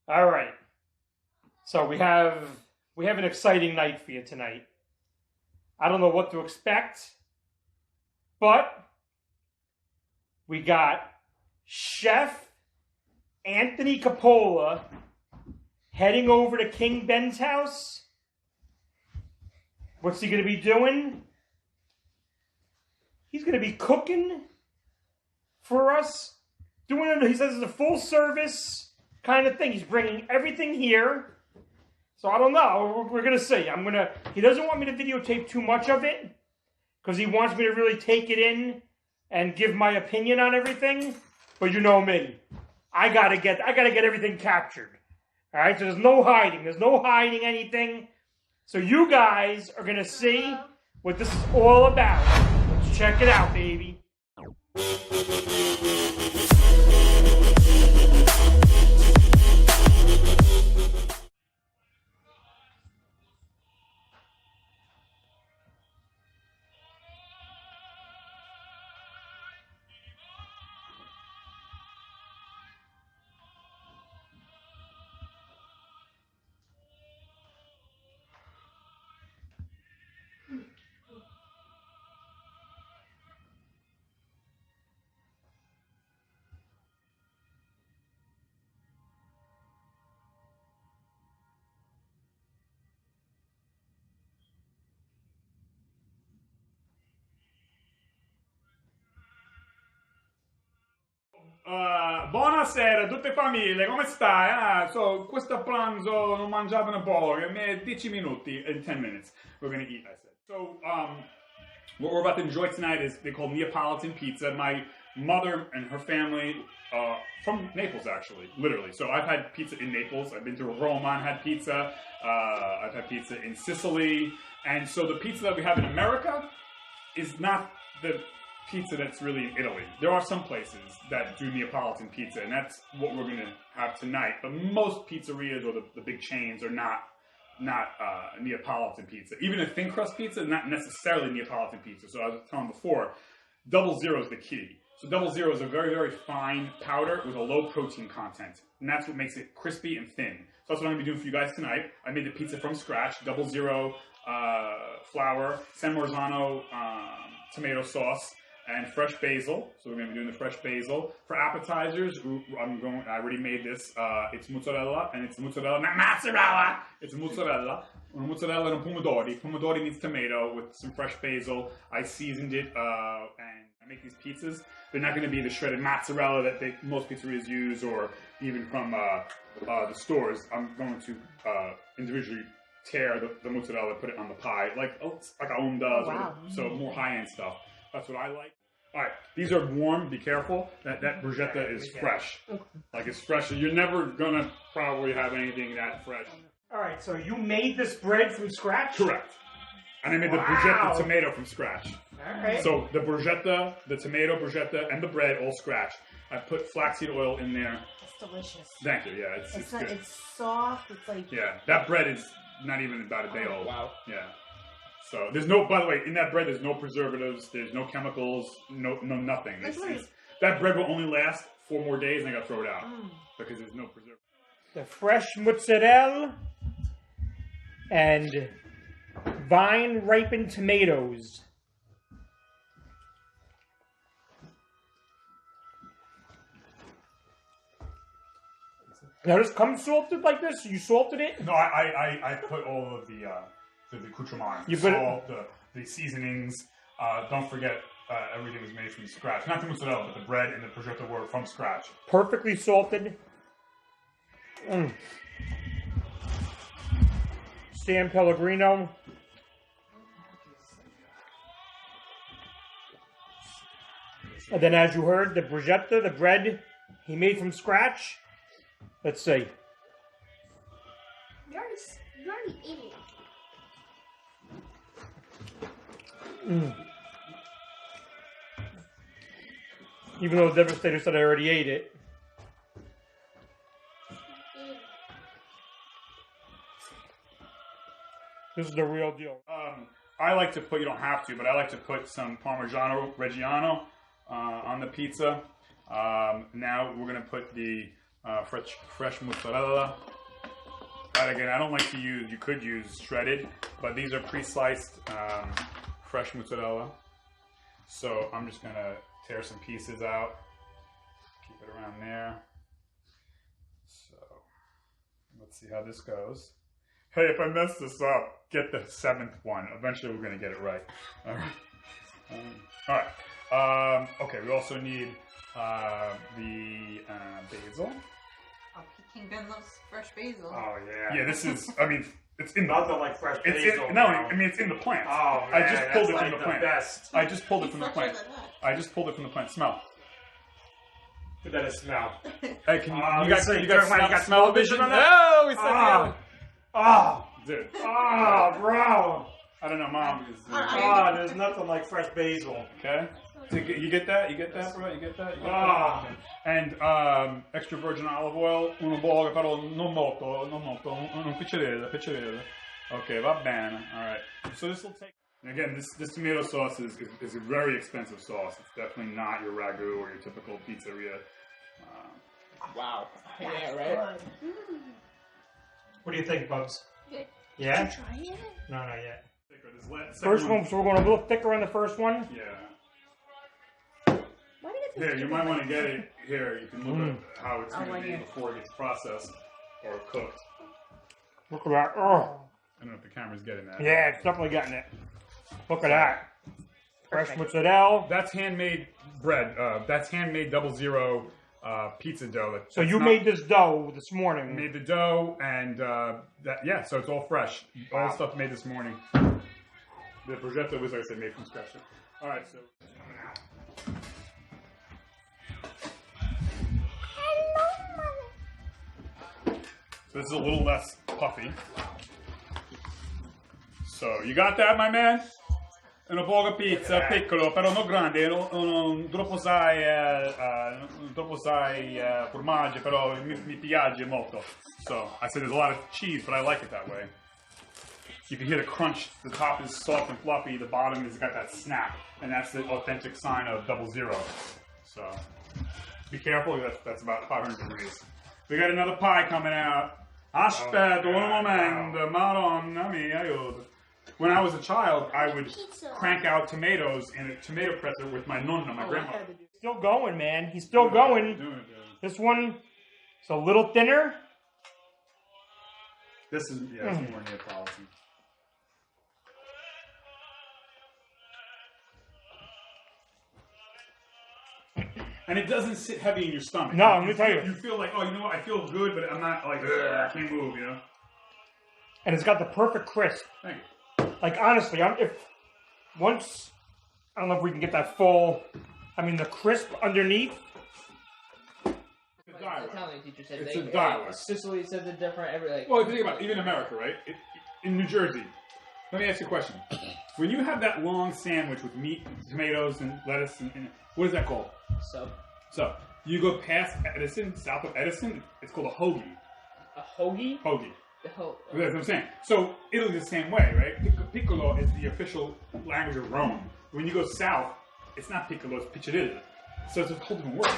All right. So we have an exciting night for you tonight. I don't know what to expect, but we got Chef Antny Cappola heading over to King Ben's house. What's he going to be doing? He's going to be cooking for us. Doing it, he says it's a full service kind of thing. He's bringing everything here. So I don't know. We're going to see. He doesn't want me to videotape too much of it because he wants me to really take it in and give my opinion on everything. But you know me. I got to get everything captured. All right? So there's no hiding. There's no hiding anything. So you guys are going to see what this is all about. Let's check it out, baby. Buonasera a tutte famiglie, come stai? Questo pranzo non mangiato un po', 10 minuti, in 10 minutes we're gonna eat, I said. So, what we're about to enjoy tonight is they call Neapolitan Pizza. My mother and her family, from Naples actually, literally. So I've had pizza in Naples, I've been to Rome and had pizza, I've had pizza in Sicily, and so the pizza that we have in America is not the pizza that's really in Italy. There are some places that do Neapolitan pizza, and that's what we're going to have tonight. But most pizzerias or the big chains are not Neapolitan pizza. Even a thin crust pizza is not necessarily Neapolitan pizza. So as I was telling before, 00 is the key. So 00 is a very, very fine powder with a low protein content, and that's what makes it crispy and thin. So that's what I'm going to be doing for you guys tonight. I made the pizza from scratch, 00 flour, San Marzano tomato sauce, and fresh basil. So we're going to be doing the fresh basil. For appetizers, I already made this. It's mozzarella, and it's mozzarella, not mozzarella! It's mozzarella. Mozzarella and pomodori. Pomodori means tomato with some fresh basil. I seasoned it, and I make these pizzas. They're not going to be the shredded mozzarella that most pizzerias use, or even from the stores. I'm going to individually tear the mozzarella, put it on the pie, like Aum does. Wow. So more high-end stuff. That's what I like. All right, these are warm. Be careful. That bruschetta is fresh. Like it's fresh. You're never gonna probably have anything that fresh. All right, so you made this bread from scratch? Correct. And I made the bruschetta tomato from scratch. All right. So the bruschetta, the tomato bruschetta, and the bread all scratch. I put flaxseed oil in there. It's delicious. Thank you. Yeah, it's good. It's soft. It's like that bread is not even about a day old. Wow. Yeah. So there's no, by the way, in that bread there's no preservatives, there's no chemicals, no nothing. That bread will only last 4 more days and I gotta throw it out because there's no preservatives. The fresh mozzarella and vine ripened tomatoes. Now does it come salted like this? You salted it? No, I put all of the accoutrements, the salt, the seasonings. Don't forget, everything was made from scratch. Not the mozzarella, but the bread and the prosciutto were from scratch. Perfectly salted. San Pellegrino. And then as you heard, the bruschetta, the bread he made from scratch. Let's see. you already ate it. Even though the Devastator said I already ate it. This is the real deal. I like to put, you don't have to, but I like to put some Parmigiano Reggiano on the pizza. Now we're going to put the fresh mozzarella. And again, I don't like to use, you could use shredded, but these are pre-sliced fresh mozzarella. So I'm just gonna tear some pieces out, keep it around there. So let's see how this goes. Hey, if I mess this up, get the 7th one. Eventually we're gonna get it right. All right. Okay, we also need the basil. Oh, Peking Ben loves fresh basil. Oh yeah. Yeah, this is, I mean, it's in the... Nothing like fresh It's basil. in, no, I mean, it's in the plant. Oh man, I just pulled it that's from like the plant. Best. I just pulled it from the Fresher plant. than that. I just pulled it from the plant. Smell. Good that it smell. Hey, can you this thing, you got Jeremiah, smell vision on that? Oh, we said Oh, oh, dude. oh, bro. I don't know, Mom. Is, Oh, there's nothing like fresh basil. okay. So you get that? You get that, bro? You get that? You get Ah. that? And extra virgin olive oil, una bolla, però non molto, un piccerello. Okay, va bene. All right. So this will take. Again, this tomato sauce is a very expensive sauce. It's definitely not your ragu or your typical pizzeria. Wow. Yeah, right? What do you think, Bugs? Good. Yeah? Did you try it? No, not yet. This First one, so we're going a little thicker on the first one. Yeah. Why did it Here, you might want to get it. Here, you can look at how it's Oh, going right to be here. before it gets processed or cooked. Look at that. Oh, I don't know if the camera's getting that. yeah, it's definitely getting it. Look at that. Fresh Perfect. mozzarella. That's handmade bread. That's handmade 00 pizza dough. So you made this dough this morning. Made the dough and that, yeah, so it's all fresh. All stuff made this morning. The bruschetta was, like I said, made from scratch. All right, so. So this is a little less puffy. So you got that, my man? Una poca pizza, piccolo, però non grande, non troppo sai formaggio, però mi piace molto. So I said there's a lot of cheese, but I like it that way. You can hear the crunch. The top is soft and fluffy. The bottom has got that snap, and that's the authentic sign of 00. So be careful. That's about 500 degrees. We got another pie coming out. Aspetta un momento, Madonna mia, aiuto. When I was a child, I would crank out tomatoes in a tomato presser with my nonna, my grandmother. Still going, man. He's still going. This one is a little thinner. This is, yeah, it's more Neapolitan. And it doesn't sit heavy in your stomach. No, let me tell you. You feel like, oh, you know what? I feel good, but I'm not like, I can't move, you know? And it's got the perfect crisp. Thank you. Like, honestly, once, I don't know if we can get that full, I mean, the crisp underneath. It's a dialect. Italian teacher said It's they, a dialect. Sicily says it different. Every like. Well, if you think about it, even America, right? In New Jersey, let me ask you a question. When you have that long sandwich with meat, tomatoes, and lettuce, and what is that called? So, you go past Edison, south of Edison, it's called a hoagie. A hoagie. Hoagie. The That's what I'm saying. So, Italy's the same way, right? Piccolo is the official language of Rome. When you go south, it's not piccolo, it's piccerello. So it's a whole different word.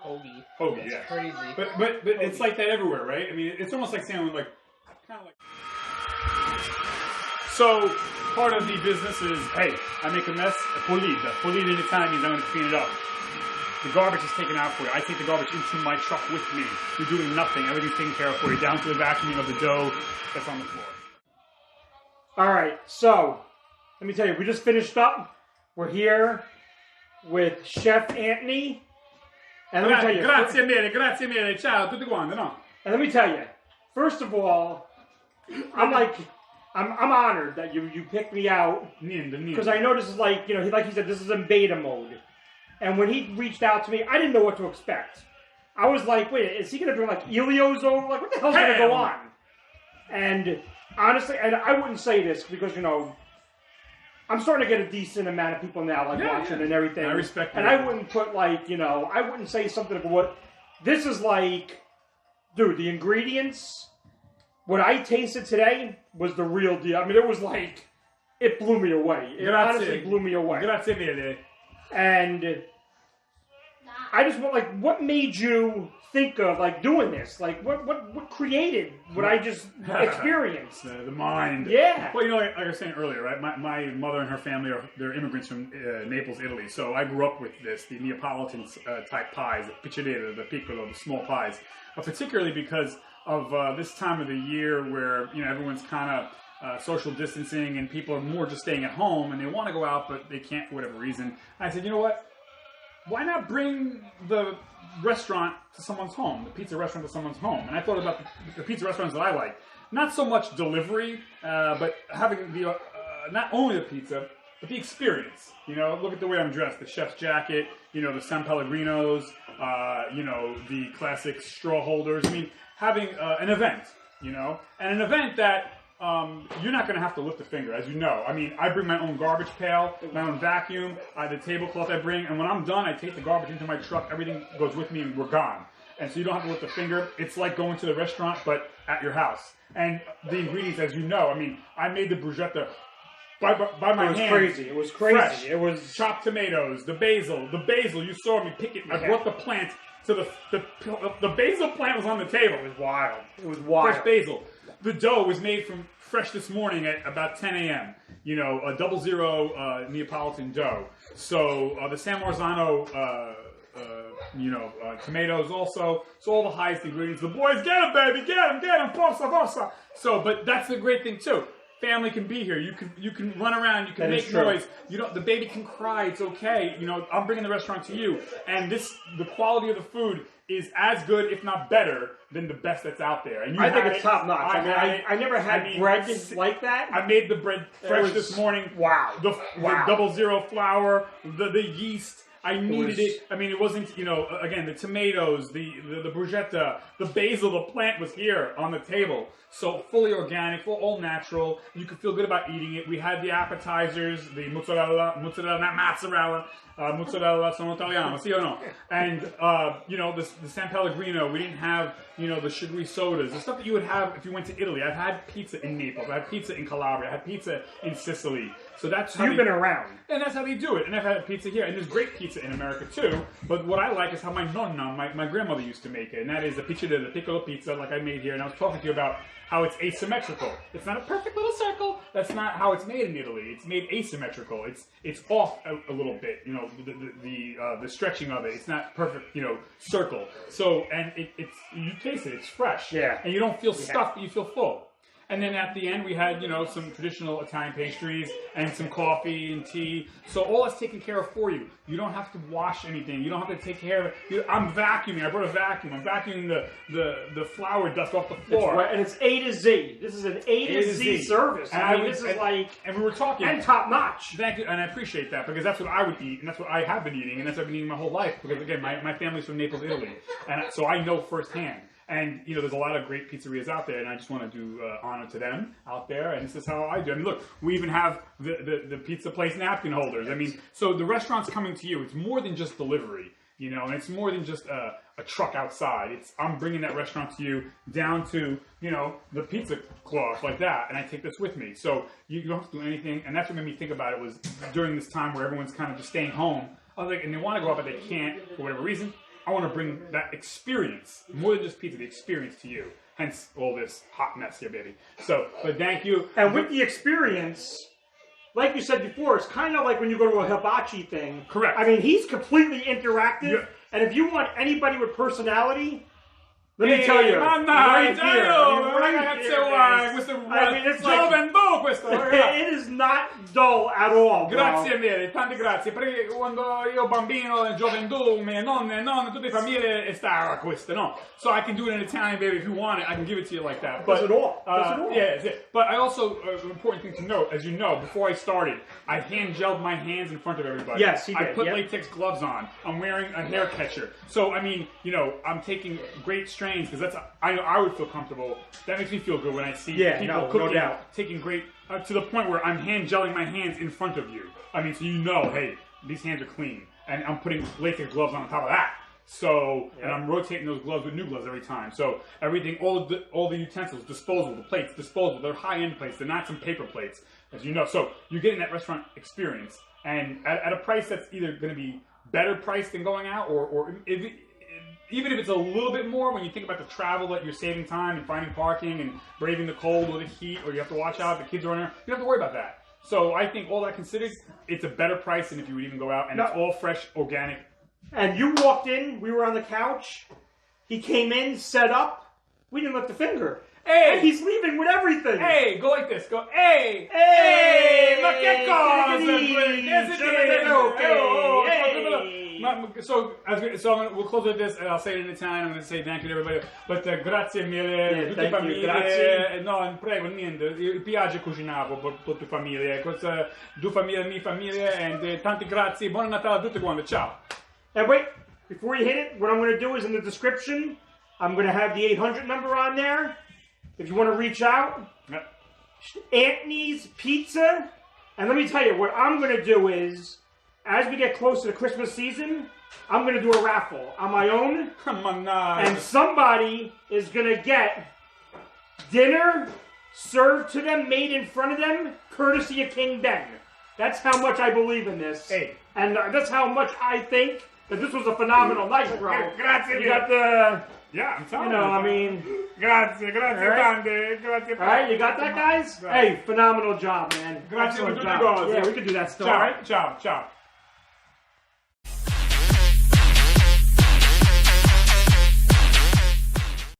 Hoagie. Hoagie, That's yeah. crazy. But it's like that everywhere, right? I mean, it's almost like saying like, kind of like. So part of the business is, hey, I make a mess, pulita. Pulita in Italian means I'm going to clean it up. The garbage is taken out for you. I take the garbage into my truck with me. You're doing nothing. Everything's taken care of for you, down to the vacuuming of the dough that's on the floor. All right, so let me tell you, we just finished up. We're here with Chef Antny. And let me tell you, Grazie mille, ciao, tutti quanti, no? and let me tell you, first of all, I'm honored that you picked me out because I know this is like, you know, like he said, this is in beta mode. And when he reached out to me, I didn't know what to expect. I was like, wait, is he going to bring like Elio's over? Like, what the hell's going to go on? And honestly, and I wouldn't say this because, you know, I'm starting to get a decent amount of people now like watching and everything. I respect and that. I wouldn't put like, you know, I wouldn't say something about what this is like. Dude, the ingredients, what I tasted today was the real deal. I mean, it was like, it blew me away. It honestly blew me away. Grazie mille. And I just want, like, what made you think of, like, doing this? Like, what created what I just experienced? The mind. Yeah. Well, you know, like I was saying earlier, right? My mother and her family they're immigrants from Naples, Italy. So I grew up with this, the Neapolitan type pies, the picciolata, the piccolo, the small pies, particularly because of this time of the year where, you know, everyone's kind of social distancing and people are more just staying at home and they want to go out but they can't for whatever reason. I said, you know what? Why not bring the restaurant to someone's home, the pizza restaurant to someone's home? And I thought about the pizza restaurants that I like. Not so much delivery, but having the not only the pizza, but the experience. You know, look at the way I'm dressed, the chef's jacket, you know, the San Pellegrinos, you know, the classic straw holders. I mean, having an event, you know, and an event that you're not going to have to lift a finger, as you know. I mean, I bring my own garbage pail, my own vacuum, the tablecloth I bring, and when I'm done, I take the garbage into my truck, everything goes with me, and we're gone. And so you don't have to lift a finger. It's like going to the restaurant, but at your house. And the ingredients, as you know, I mean, I made the bruschetta by my hand. It was crazy. It was crazy. Fresh. It was chopped tomatoes, the basil, you saw me pick it. I brought the plant to the basil plant was on the table. It was wild. It was wild. Fresh basil. The dough was made from fresh this morning at about 10 a.m. You know, a 00 Neapolitan dough. So the San Marzano, you know, tomatoes also. So all the highest ingredients. The boys, get them, baby, get them, forza, forza. So, but that's the great thing too. Family can be here. You can run around. You can make noise. You know, the baby can cry. It's okay. You know, I'm bringing the restaurant to you, and the quality of the food is as good, if not better, than the best that's out there. And I think it's top notch. I never had bread like that. I made the bread fresh this morning. Wow. The 00 flour, the yeast. I needed it. I mean, it wasn't, you know, again, the tomatoes, the bruschetta, the basil, the plant was here on the table. So fully organic, all natural. You could feel good about eating it. We had the appetizers, the mozzarella, not mozzarella, mozzarella sono italiano, sì o no? And, you know, the San Pellegrino, we didn't have, you know, the sugary sodas, the stuff that you would have if you went to Italy. I've had pizza in Naples, I had pizza in Calabria, I had pizza in Sicily. So that's how you've been around. And that's how they do it. And I've had pizza here. And there's great pizza in America too. But what I like is how my nonna, my grandmother used to make it. And that is the pizza, the piccolo pizza like I made here. And I was talking to you about how it's asymmetrical. It's not a perfect little circle. That's not how it's made in Italy. It's made asymmetrical. It's off a little bit. You know, the stretching of it. It's not perfect. You know, circle. So and it's you taste it. It's fresh. Yeah. And you don't feel stuffed, but you feel full. And then at the end, we had, you know, some traditional Italian pastries and some coffee and tea. So all that's taken care of for you. You don't have to wash anything. You don't have to take care of it. I'm vacuuming. I brought a vacuum. I'm vacuuming the flour dust off the floor. Right. And it's A to Z. This is an A to Z service. And I mean, this is like... And we were talking... And top notch. Thank you. And I appreciate that because that's what I would eat. And that's what I have been eating. And that's what I've been eating my whole life. Because, again, my family's from Naples, Italy. And so I know firsthand. And, you know, there's a lot of great pizzerias out there, and I just want to do honor to them out there, and this is how I do. I mean, look, we even have the pizza place napkin holders. I mean, so the restaurant's coming to you. It's more than just delivery, you know, and it's more than just a truck outside. I'm bringing that restaurant to you down to, you know, the pizza cloth like that, and I take this with me. So you don't have to do anything, and that's what made me think about it was during this time where everyone's kind of just staying home. I was like, and they want to go out, but they can't for whatever reason. I want to bring that experience, more than just pizza, the experience to you. Hence all this hot mess here, baby. So, but thank you. And with the experience, like you said before, it's kind of like when you go to a hibachi thing. Correct. I mean, he's completely interactive. Yeah. And if you want anybody with personality, let me tell you. Right here. I mean, it's like, it is not dull at all, bro. Grazie mille, tante grazie. Perché quando io bambino, gioventù, mie nonne, tutte le famiglie sta questa, no? So I can do it in Italian, baby, if you want it. I can give it to you like that. But, Yeah, that's it. But I also, an important thing to note, as you know, before I started, I hand gelled my hands in front of everybody. Yes, he did. I put latex gloves on. I'm wearing a hair catcher. So, I mean, you know, I'm taking great strains because that's, I know I would feel comfortable. That makes me feel good when I see people cooking, no doubt. Taking great, to the point where I'm hand gelling my hands in front of you. I mean, so you know, hey, these hands are clean. And I'm putting latex gloves on top of that. So, and I'm rotating those gloves with new gloves every time. So everything, all the utensils, disposable, the plates, disposable. They're high-end plates. They're not some paper plates, as you know. So you're getting that restaurant experience, and at a price that's either going to be better price than going out, or even if it's a little bit more when you think about the travel that you're saving time and finding parking and braving the cold or the heat, or you have to watch out, the kids are in there, you don't have to worry about that. So I think all that considered, it's a better price than if you would even go out, and it's all fresh, organic. And you walked in, we were on the couch, he came in, set up, we didn't lift a finger. Hey! And he's leaving with everything. Hey, go like this. Go, hey! Hey! Ma che cosa? We'll close with this, and I'll say it in Italian. I'm going to say thank you to everybody. But grazie mille, tutte thank you, famiglie. grazie. No, prego, niente. Mi piace cucinare per tutte famiglie. Questa, due famiglie, mie famiglie, and tanti grazie. Buon Natale a tutti quanti. Ciao. And wait, before you hit it, what I'm going to do is in the description, I'm going to have the 800 number on there. If you want to reach out, Antny's Pizza. And let me tell you, what I'm going to do is, as we get close to the Christmas season, I'm going to do a raffle on my own. And somebody is going to get dinner served to them, made in front of them, courtesy of King Ben. That's how much I believe in this. Hey. And that's how much I think that this was a phenomenal night, bro. Grazie. You got the... Yeah, I'm telling You know, you. I mean... Grazie tante. Grazie. Alright, you got that, guys? Hey, phenomenal job, man. Grazie Excellent per tutti job. i cosi. Yeah, we could do that still, Ciao, alright? ciao.